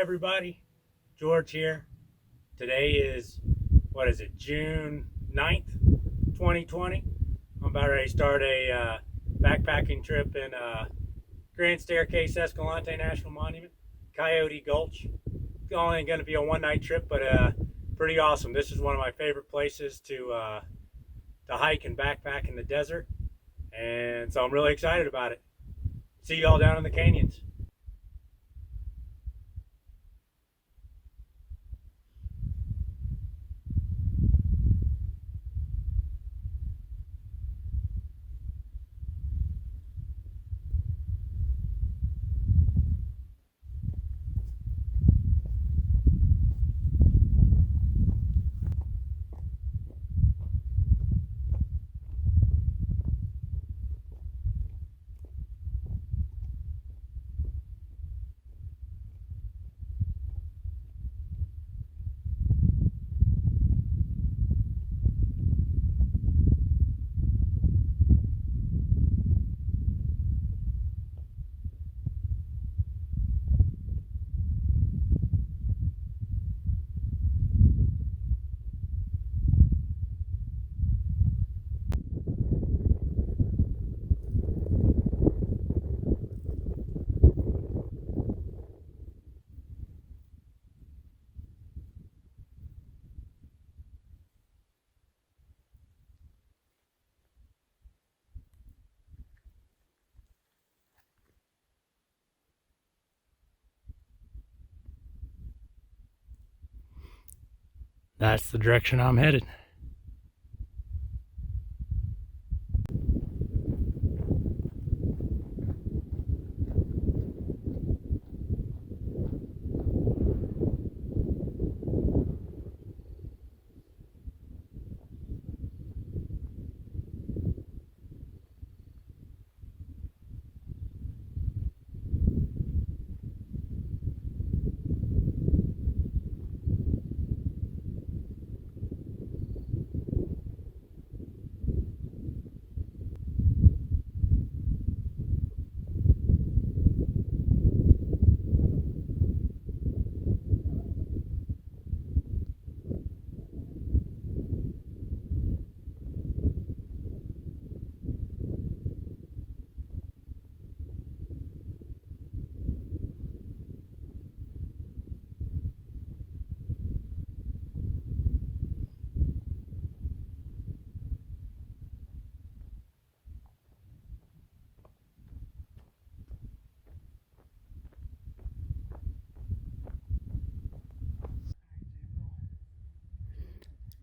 everybody, George here. Today is, June 9th, 2020. I'm about ready to start a backpacking trip in Grand Staircase Escalante National Monument, Coyote Gulch. It's only going to be a one-night trip, but pretty awesome. This is one of my favorite places to hike and backpack in the desert, and so I'm really excited about it. See you all down in the canyons. That's the direction I'm headed.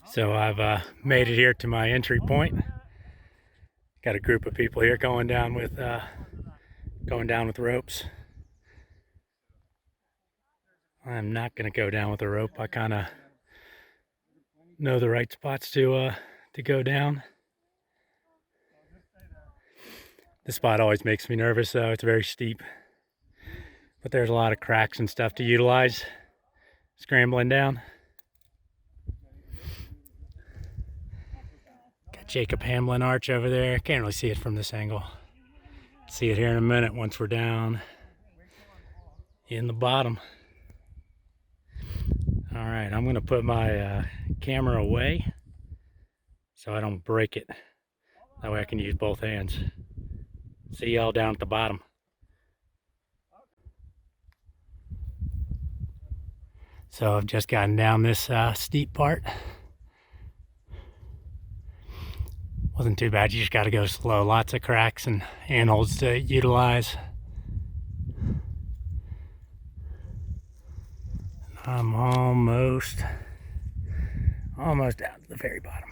So I've made it here to my entry point. Got a group of people here going down with ropes. I'm not gonna go down with a rope. I kind of know the right spots to go down. This spot always makes me nervous though. It's very steep, but there's a lot of cracks and stuff to utilize scrambling down. Got Jacob Hamlin Arch over there. Can't really see it from this angle. See it here in a minute once we're down in the bottom. All right, I'm gonna put my camera away so I don't break it. That way I can use both hands. See y'all down at the bottom. So I've just gotten down this steep part. Wasn't too bad, you just gotta go slow. Lots of cracks and handholds to utilize. I'm almost down to the very bottom.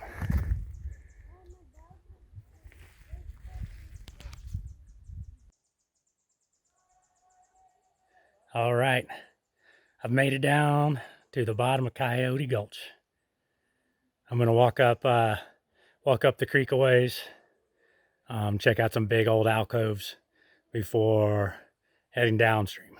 All right, I've made it down to the bottom of Coyote Gulch. I'm gonna walk up the creek a ways, check out some big old alcoves before heading downstream.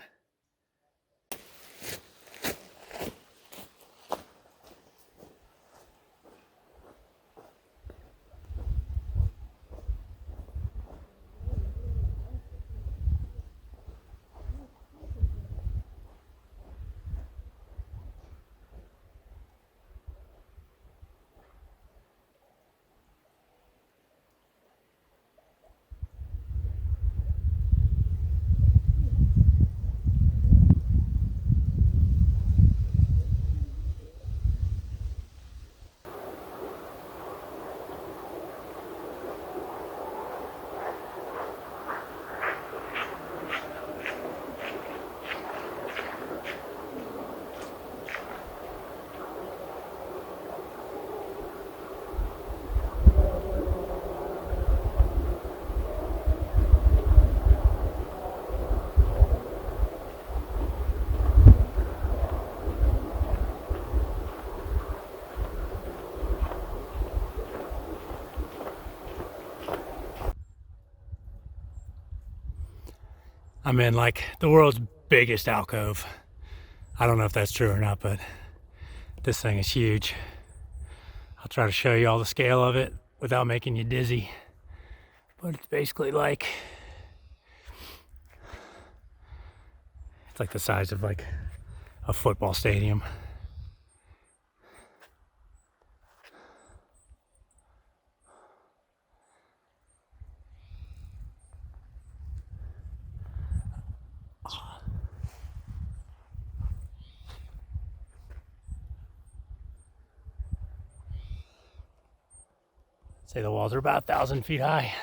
I'm in like the world's biggest alcove. I don't know if that's true or not, but this thing is huge. I'll try to show you all the scale of it without making you dizzy. But it's basically like, it's like the size of like a football stadium. Say the walls are about 1,000 feet high.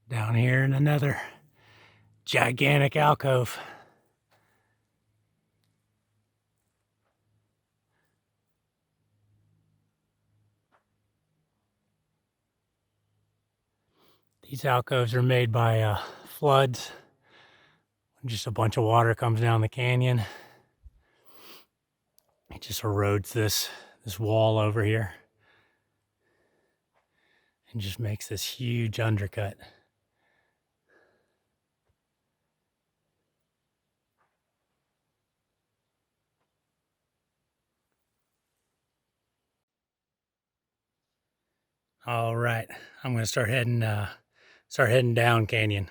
Down here in another gigantic alcove. These alcoves are made by floods. Just a bunch of water comes down the canyon. It just erodes this wall over here and just makes this huge undercut. All right, I'm gonna start heading down canyon.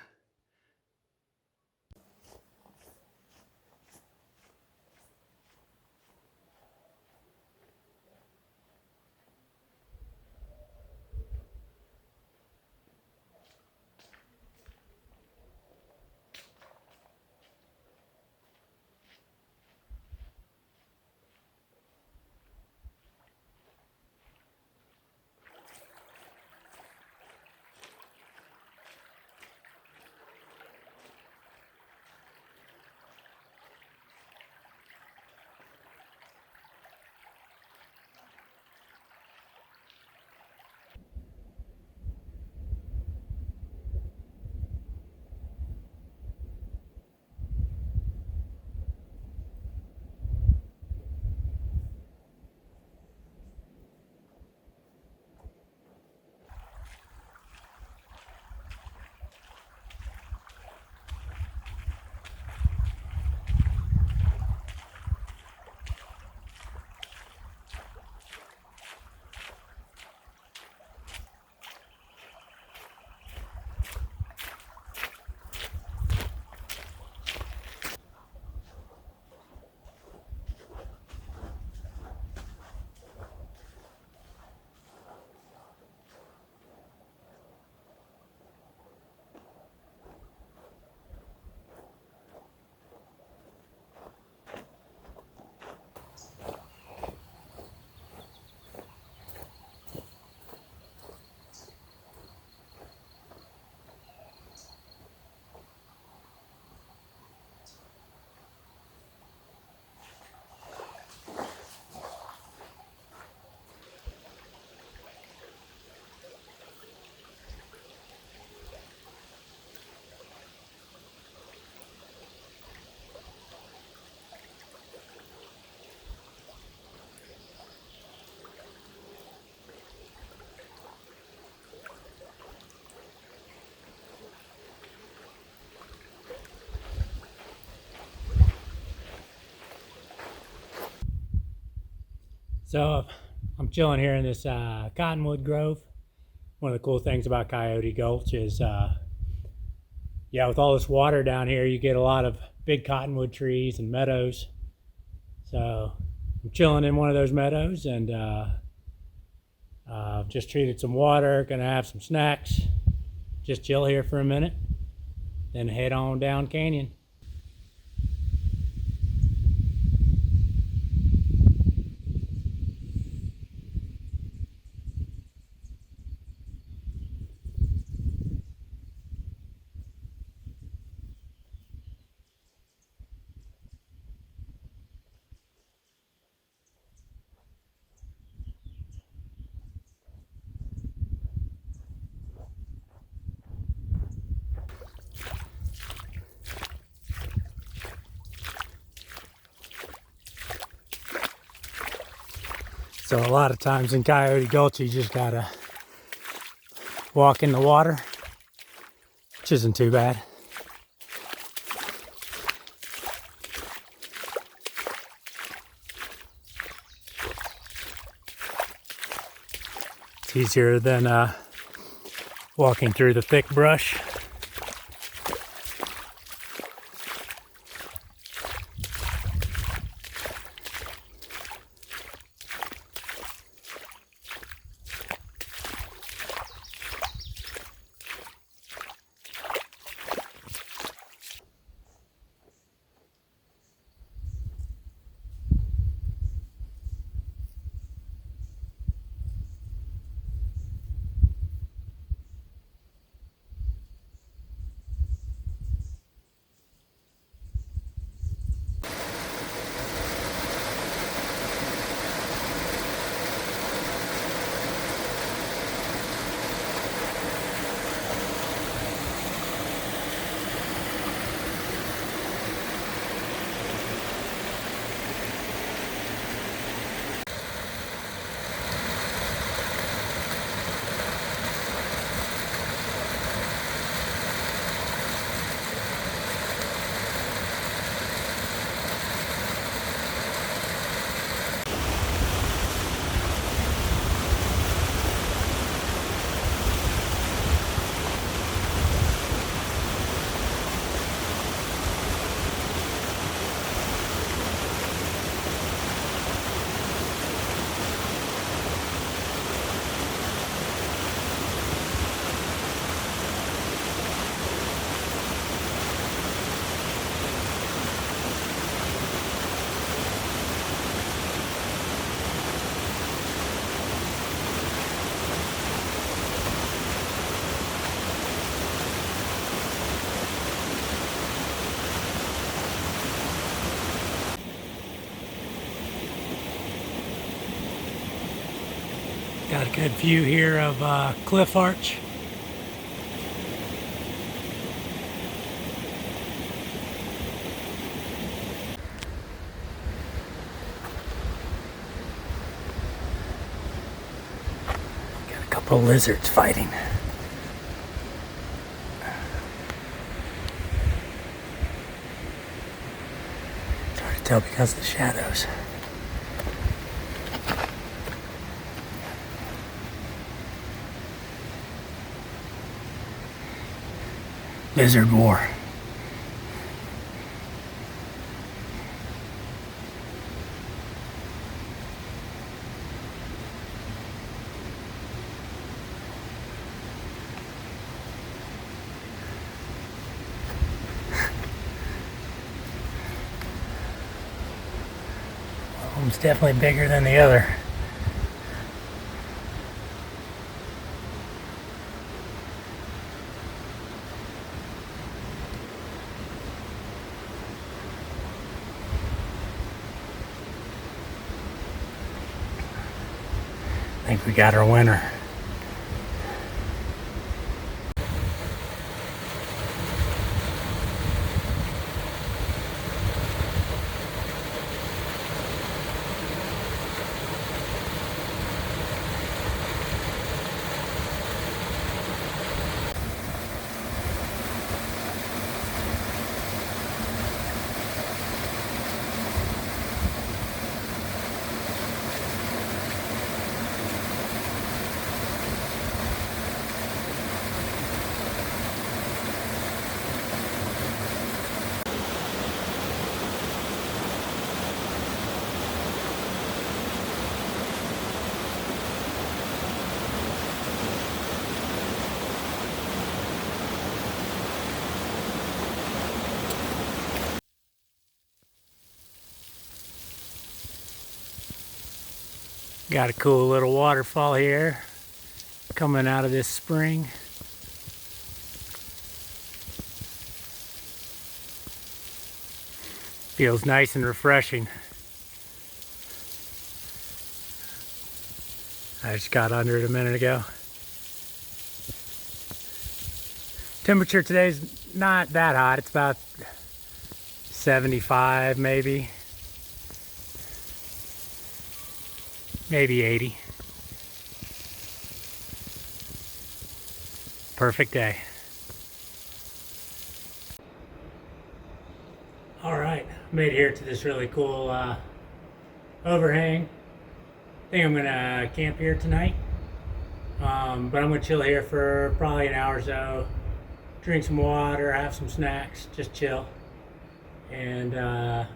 So I'm chilling here in this cottonwood grove. One of the cool things about Coyote Gulch is, yeah, with all this water down here, you get a lot of big cottonwood trees and meadows. So I'm chilling in one of those meadows, and Just treated some water, gonna have some snacks, just chill here for a minute, then head on down canyon. So a lot of times in Coyote Gulch, you just gotta walk in the water, which isn't too bad. It's easier than walking through the thick brush. Got a good view here of Cliff Arch. Got a couple of lizards fighting. It's hard to tell because of the shadows. Lizard war. One's definitely bigger than the other. I think we got our winner. Got a cool little waterfall here coming out of this spring. Feels nice and refreshing. I just got under it a minute ago. Temperature today's not that hot. It's about 75 maybe 80. Perfect day. All right, made it here to this really cool overhang. I think I'm gonna camp here tonight, but I'm gonna chill here for probably an hour or so, drink some water, have some snacks, just chill, and then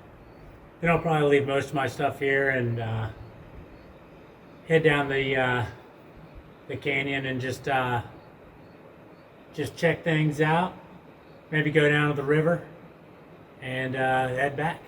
I'll probably leave most of my stuff here and head down the canyon and just check things out. Maybe go down to the river and head back.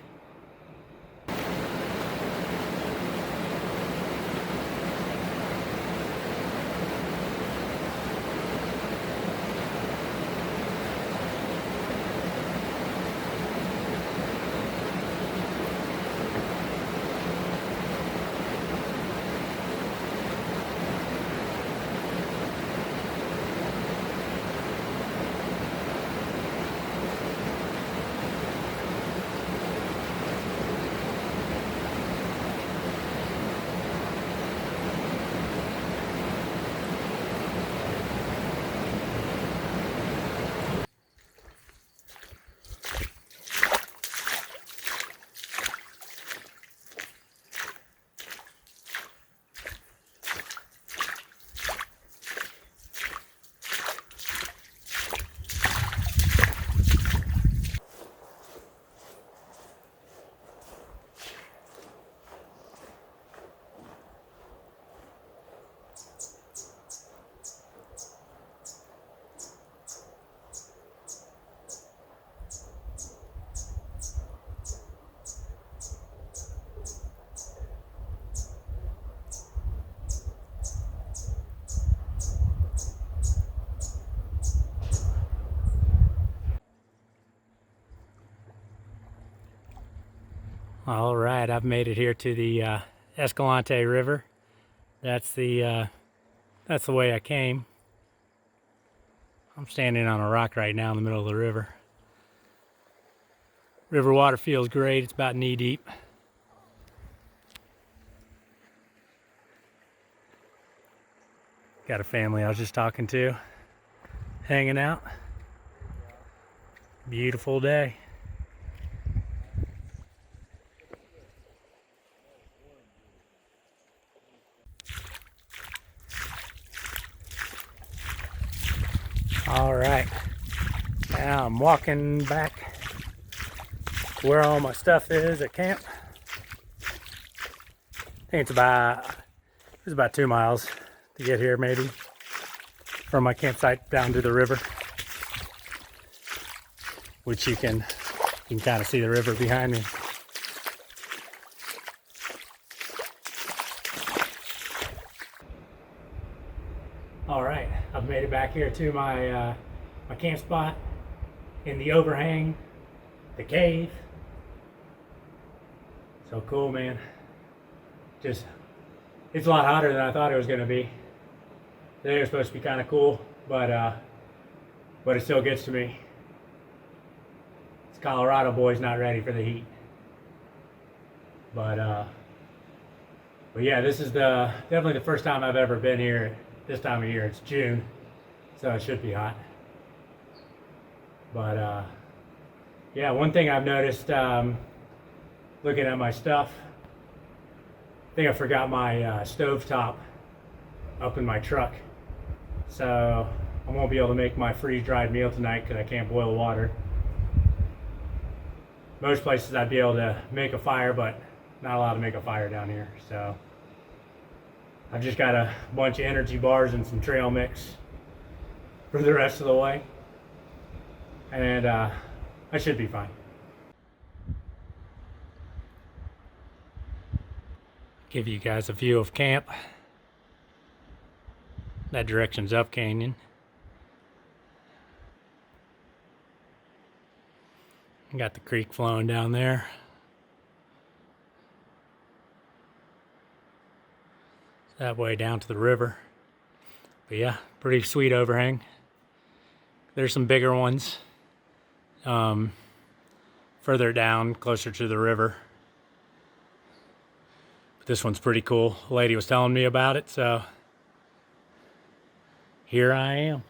All right, I've made it here to the Escalante River. That's the way I came. I'm standing on a rock right now in the middle of the river. River water feels great. It's about knee deep. Got a family I was just talking to, hanging out. Beautiful day. All right, now I'm walking back to where all my stuff is at camp. I think it's about 2 miles to get here, maybe, from my campsite down to the river, which you can kind of see the river behind me. All right, I've made it back here to my my camp spot in the overhang, the cave. So cool, man. Just, it's a lot hotter than I thought it was gonna be. Today was supposed to be kind of cool, but it still gets to me. This Colorado boy's not ready for the heat. But yeah, this is definitely the first time I've ever been here this time of year. It's June, so it should be hot. But yeah, one thing I've noticed looking at my stuff, I think I forgot my stovetop up in my truck. So I won't be able to make my freeze-dried meal tonight because I can't boil water. Most places I'd be able to make a fire, but not allowed to make a fire down here. So I've just got a bunch of energy bars and some trail mix for the rest of the way. And I should be fine. Give you guys a view of camp. That direction's up canyon. Got the creek flowing down there. That way down to the river. But yeah, pretty sweet overhang. There's some bigger ones further down, closer to the river. But this one's pretty cool. A lady was telling me about it, so here I am.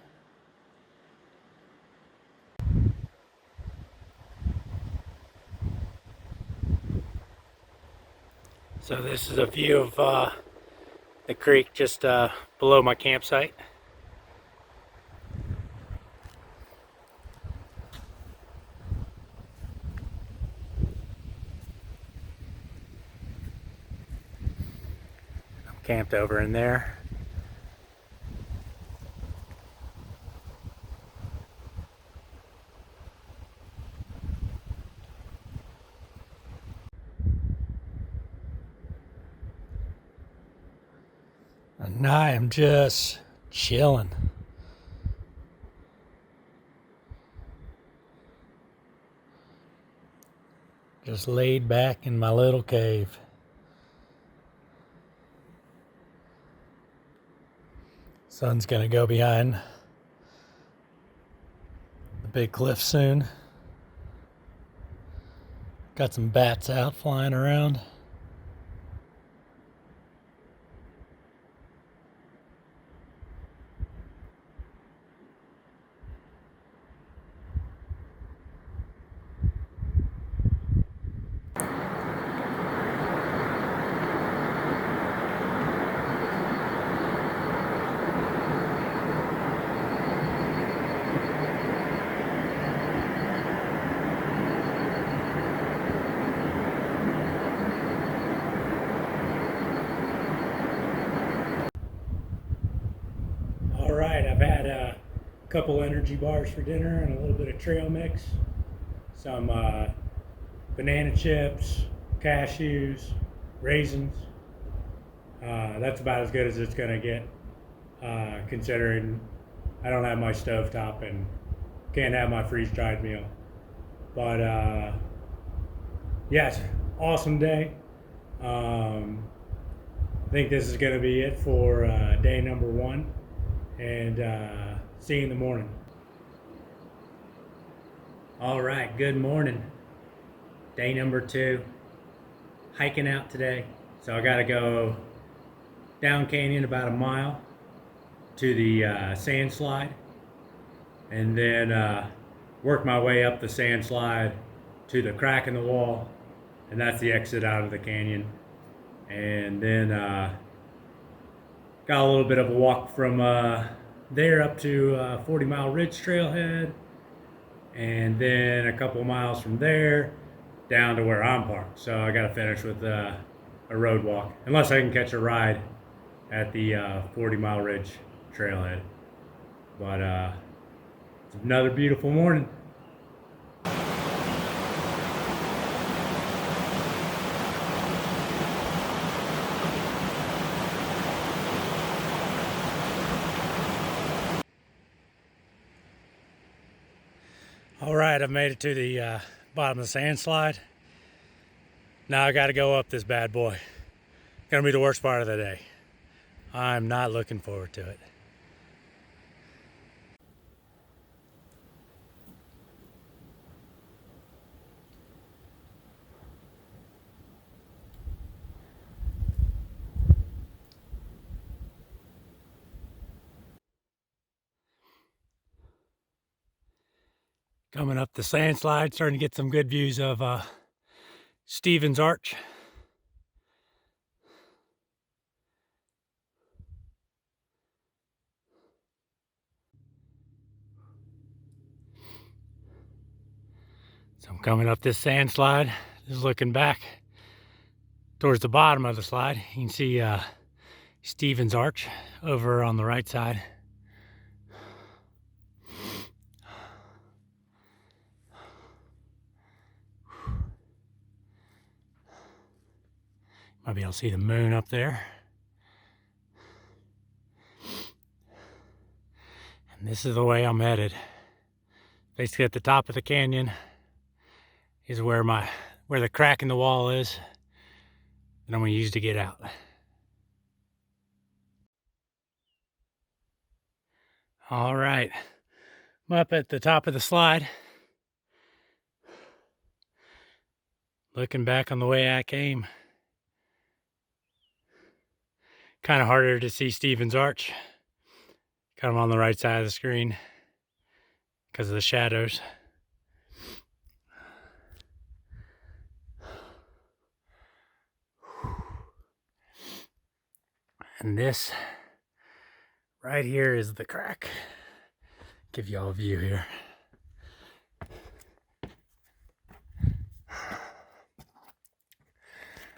So this is a view of the creek just below my campsite. I'm camped over in there. And I am just chilling. Just laid back in my little cave. Sun's gonna go behind the big cliff soon. Got some bats out flying around. All right, I've had a couple energy bars for dinner and a little bit of trail mix, some banana chips, cashews, raisins. That's about as good as it's gonna get, considering I don't have my stovetop and can't have my freeze-dried meal. But yeah, it's an awesome day. I think this is gonna be it for day number 1. And see you in the morning. All right, good morning. Day number 2. Hiking out today. So I got to go down canyon about a mile to the sand slide, and then work my way up the sand slide to the crack in the wall, and that's the exit out of the canyon. And then got a little bit of a walk from there up to 40 Mile Ridge Trailhead, and then a couple miles from there down to where I'm parked. So I got to finish with a road walk, unless I can catch a ride at the 40 Mile Ridge Trailhead. But it's another beautiful morning. All right, I've made it to the bottom of the sand slide. Now I got to go up this bad boy. Gonna be the worst part of the day. I'm not looking forward to it. Coming up the sand slide, starting to get some good views of Stevens Arch. So I'm coming up this sand slide, just looking back towards the bottom of the slide. You can see Stevens Arch over on the right side. Might be able to see the moon up there. And this is the way I'm headed. Basically at the top of the canyon is where the crack in the wall is that I'm gonna use to get out. All right, I'm up at the top of the slide. Looking back on the way I came. Kind of harder to see Stevens Arch. Kind of on the right side of the screen because of the shadows. And this right here is the crack. Give y'all a view here.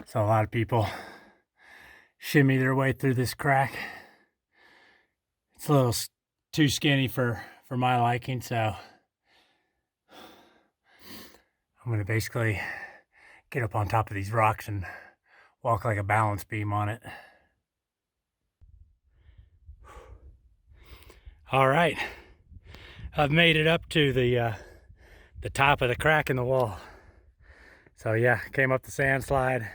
So a lot of people shimmy their way through this crack. It's a little too skinny for my liking, so I'm gonna basically get up on top of these rocks and walk like a balance beam on it. All right, I've made it up to the top of the crack in the wall. So yeah, came up the sand slide.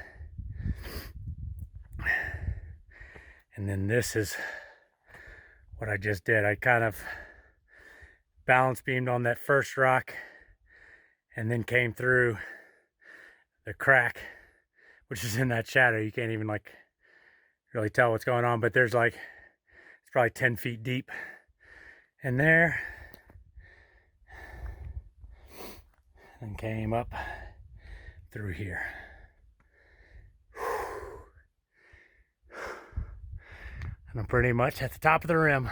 And then this is what I just did. I kind of balance beamed on that first rock and then came through the crack, which is in that shadow. You can't even like really tell what's going on, but there's like, it's probably 10 feet deep in there. And came up through here. And I'm pretty much at the top of the rim.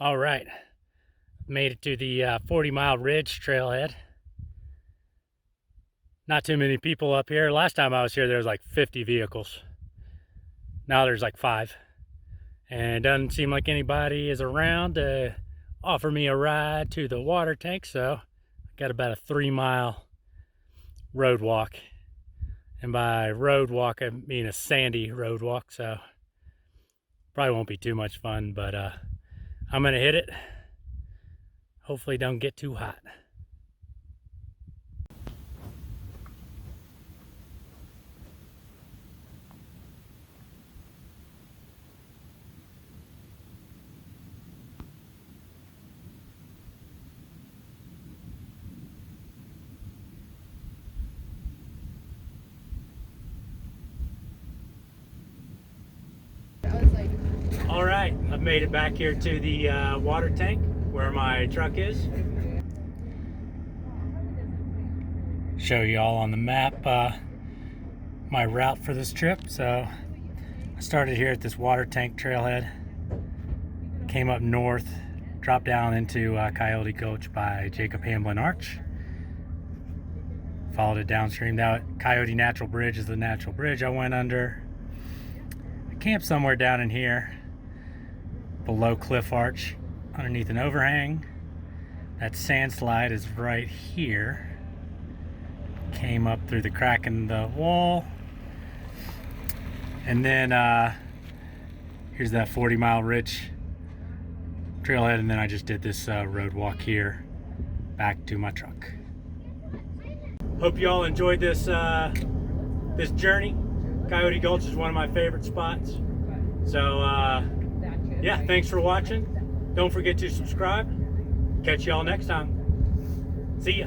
All right, made it to the 40-mile ridge trailhead. Not too many people up here. Last time I was here, there was like 50 vehicles. Now there's like 5. And it doesn't seem like anybody is around to offer me a ride to the water tank, so I got about a 3-mile road walk. And by road walk, I mean a sandy road walk, so probably won't be too much fun, but I'm gonna hit it. Hopefully don't get too hot. All right, I've made it back here to the water tank where my truck is. Show you all on the map my route for this trip. So I started here at this water tank trailhead, came up north, dropped down into Coyote Gulch by Jacob Hamblin Arch, followed it downstream. Now Coyote Natural Bridge is the natural bridge I went under. I camped somewhere down in here below Cliff Arch underneath an overhang. That sand slide is right here. Came up through the crack in the wall, and then here's that 40-mile ridge trailhead, and then I just did this road walk here back to my truck. Hope you all enjoyed this this journey. Coyote Gulch is one of my favorite spots. So yeah, thanks for watching. Don't forget to subscribe. Catch y'all next time. See ya.